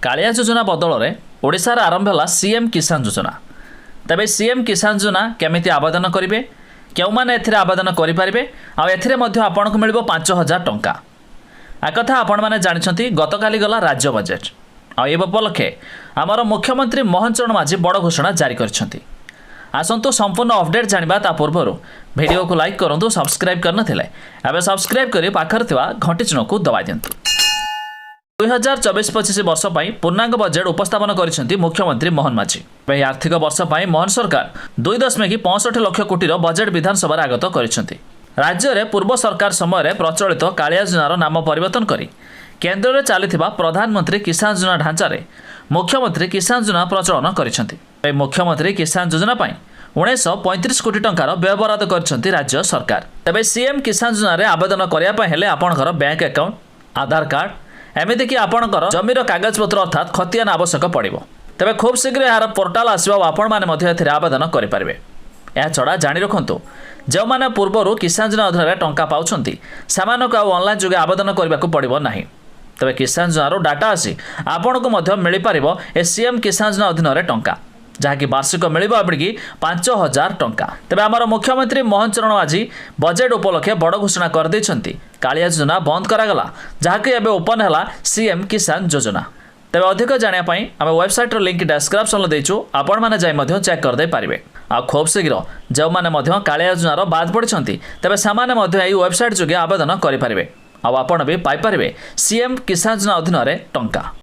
कालिया योजना बदल में ओडिशार आरंभ है सीएम किसान योजना। तेज सीएम किसान योजना केमिति आवेदन करेंगे, क्यों मैंने आवेदन करेंगे, आपन को मिल 5,000 टंका। एक कथा आपण मैंने जानते गतकाली गला राज्य बजेट आ उपलक्षे आमर मुख्यमंत्री मोहन चरण माझी बड़ घोषणा जारी कर। आसतु संपूर्ण अपडेट जाना ता पूर्व वीडियो को लाइक करूँ, सब्सक्राइब करनथिले एबे सब्सक्राइब करी पाखर थिबा घंटी चिन्ह को दबाई दियंतु। 2024-25 वर्ष पर पूर्णांग बजेट उपस्थापन करिसेंती मुख्यमंत्री मोहन माझी। एही आर्थिक वर्ष पर मोहन सरकार 2.65 लाख कोटी बजेट विधानसभा आगत करिसेंती। राज्य में पूर्व सरकार समय प्रचलित कालिया योजनार नाम परिवर्तन करी केन्द्र में चलता प्रधानमंत्री किसान योजना ढांचारे मुख्यमंत्री किसान योजना प्रचलन करिसेंती। मुख्यमंत्री किसान योजना पर 1935 कोटी टंकार व्यय बराद कर राज्य सरकार। तेज सीएम किसान योजना आवेदन करने आपणकर बैंक अकाउंट, आधार कार्ड एमती कि आपणकर जमीर कागजपत्र अर्थात खतियान आवश्यक पड़ो। तेज खूब शीघ्र यार पोर्टाल आसवा आपण मैंने आवेदन करेंगे। यह छड़ा जाणी रखु जो मैंने पूर्वर किसान योजना अधीन टंका पाँच से ऑनलाइन जुगे आवेदन करने को पड़ो ना। तेरे किसान योजनार डाटा आसी आपण को मिल पार सीएम किसान योजना अधीन टंका जहाँकि वार्षिक मिल 5,000 टंका। तेज आमर मुख्यमंत्री मोहन चरण माझी बजेट उपलक्षे बड़ घोषणा कर कालिया योजना बंद करागला जहाँकि एबे ओपन है सीएम किसान योजना। तेज अधिक जानापी आम वेबसाइट लिंक डिस्क्रिप्शन देचु, आपण मैंने जाई चेक करदे पारे। आ खूब शीघ्र जो मैंने कालिया योजनार बाद पड़ती तेज से वेबसाइट जोगे आवेदन करेंगे। आपण भी पाइपर सीएम किसान योजना अधीन टंका।